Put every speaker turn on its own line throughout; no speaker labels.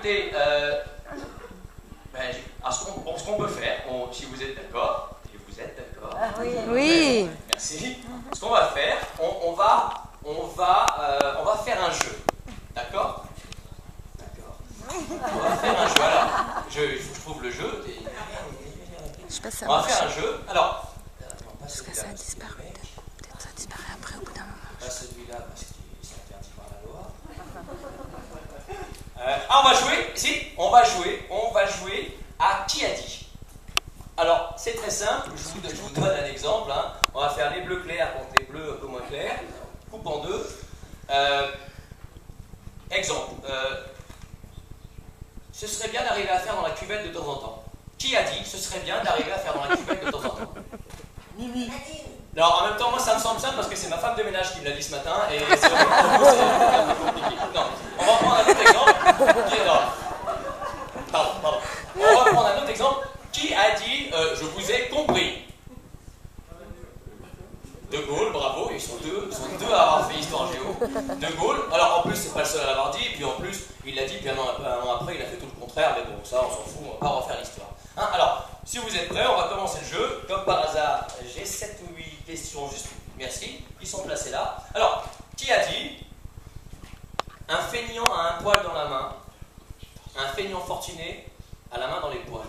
écoutez, ce qu'on peut faire, si vous êtes d'accord, et vous êtes d'accord.
Ah, oui.
Oui.
Merci. Ce qu'on va faire, on va faire un jeu. D'accord? D'accord. On va faire un jeu. Alors, je trouve le jeu.
Je sais pas si ça
On va
marche.
faire un jeu. Alors,
Parce que ça a disparu. Peut-être ça disparaît après au bout d'un moment.
pas celui-là parce que c'est interdit par la loi. On va jouer. Si, on va jouer à qui a dit. Alors, c'est très simple. Je vous donne un exemple. Hein. On va faire les bleus clairs contre les bleus un peu moins clairs. Coupe en deux. Exemple. Ce serait bien d'arriver à faire dans la cuvette de temps en temps. Qui a dit ce serait bien d'arriver à faire dans la cuvette de temps en temps?
Mimi.
Alors, en même temps, moi, ça me semble simple parce que c'est ma femme de ménage qui me l'a dit ce matin et c'est vrai que pour vous, c'est un peu compliqué. Non, on va prendre un autre exemple. Pardon. On va prendre un autre exemple. Qui a dit je vous ai compris? De Gaulle, bravo, ils sont deux à avoir fait Histoire Géo. De Gaulle, alors en plus, c'est pas le seul à l'avoir dit, puis en plus, il l'a dit, puis un an après, il a fait tout le contraire, mais bon, ça, on s'en fout, on va pas refaire l'histoire. Hein, alors, si vous êtes prêts, on va commencer le jeu. Comme par hasard, j'ai 7 ou 8 questions juste. Merci, qui sont placées là. Alors, qui a dit un feignant a un poil dans la main, un feignant fortuné a la main dans les poils?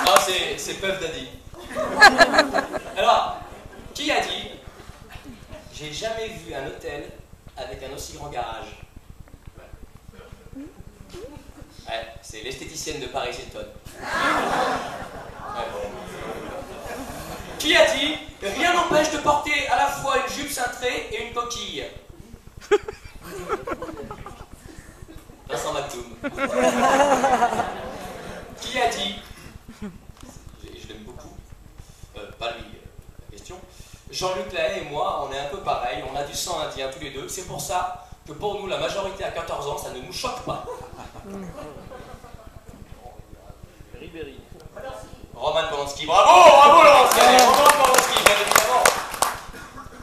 Ah, c'est Puff Daddy. Alors, qui a dit j'ai jamais vu un hôtel avec un aussi grand garage? Ouais, c'est l'esthéticienne de Paris Hilton. Ouais. Qui a dit rien n'empêche de porter à la fois une jupe cintrée et une coquille? Vincent McDoom. Qui a dit, je l'aime beaucoup, pas lui, la question, Jean-Luc Lahaye et moi, on est un peu pareil, on a du sang indien tous les deux, c'est pour ça que pour nous, la majorité à 14 ans, ça ne nous choque pas.
Ribéry.
Roman Polanski, bravo Laurence, Roman Polanski, bien évidemment.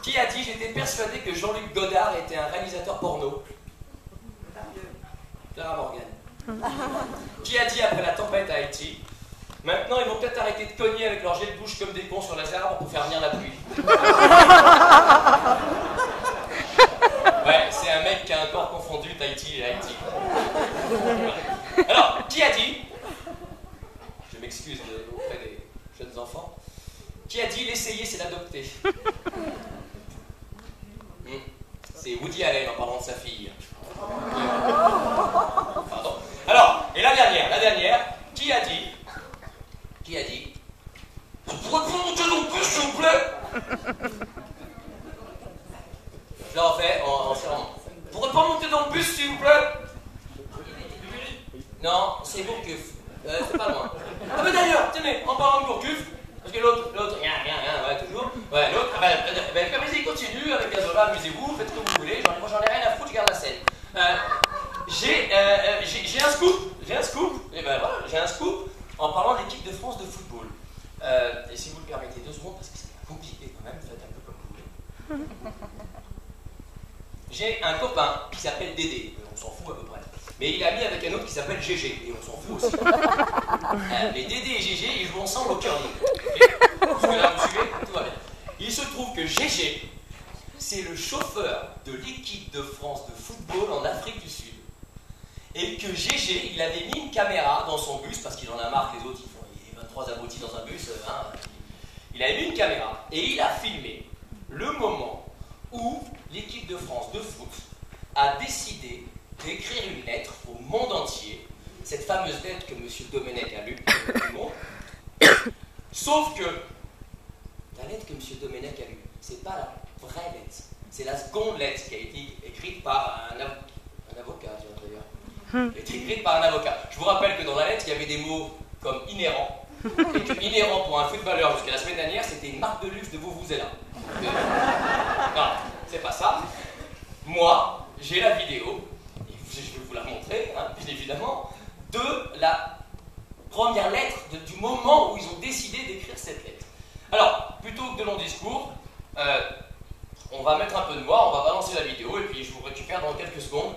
Qui a dit j'étais persuadé que Jean-Luc Godard était un réalisateur porno? Clara Morgan. Qui a dit après la tempête à Haïti maintenant ils vont peut-être arrêter de cogner avec leur jet de bouche comme des cons sur les arbres pour faire venir la pluie? Ouais, c'est un mec qui a un corps confondu Tahiti et Haïti. Alors, qui a dit, je m'excuse auprès des jeunes enfants, qui a dit l'essayer c'est l'adopter? C'est Woody Allen en parlant de sa fille. Pardon. Alors, et la dernière, qui a dit, vous pourrez pas monter dans le bus s'il vous plaît? Je le refais en serrant. Vous pourrez pas monter dans le bus s'il vous plaît? Non, c'est Gourcuff. C'est pas loin. Ah mais d'ailleurs, tenez, en parlant de Gourcuff, parce que l'autre, rien, ouais, toujours. Ouais, l'autre, vas-y, continue avec Gazola, amusez-vous, faites ce que vous voulez, moi j'en ai rien à foutre, je garde la scène. J'ai un scoop, et ben voilà, j'ai un scoop en parlant de l'équipe de France de football. Et si vous le permettez 2 secondes, parce que c'est compliqué quand même, faites un peu comme vous voulez. J'ai un copain qui s'appelle Dédé, on s'en fout à peu près. Mais il est ami avec un autre qui s'appelle Gégé, et on s'en fout aussi. Les Dédé et Gégé, ils jouent ensemble au curling. Jusque-là, vous suivez? Tout va bien. Il se trouve que Gégé, c'est le chauffeur de l'équipe de France de football en Afrique du Sud. Et que Gégé, il avait mis une caméra dans son bus, parce qu'il en a marre que les autres, ils font 23 abrutis dans un bus. Il avait mis une caméra, et il a filmé le moment où l'équipe de France de foot a décidé d'écrire une lettre au monde entier, cette fameuse lettre que M. Domenech a lue tout le monde. Sauf que la lettre que M. Domenech a lue, c'est pas la vraie lettre, c'est la seconde lettre qui a été écrite par un avocat, d'ailleurs. Elle a été écrite par un avocat. Je vous rappelle que dans la lettre, il y avait des mots comme inhérent, et que inhérent pour un footballeur jusqu'à la semaine dernière, c'était une marque de luxe de Vuvuzela. Non, c'est pas ça. Moi, j'ai la vidéo, et je vais vous la montrer, hein, bien évidemment, de la première lettre, du moment où ils ont décidé d'écrire cette lettre. Alors, plutôt que de longs discours, on va mettre un peu de moi, on va balancer la vidéo et puis je vous récupère dans quelques secondes.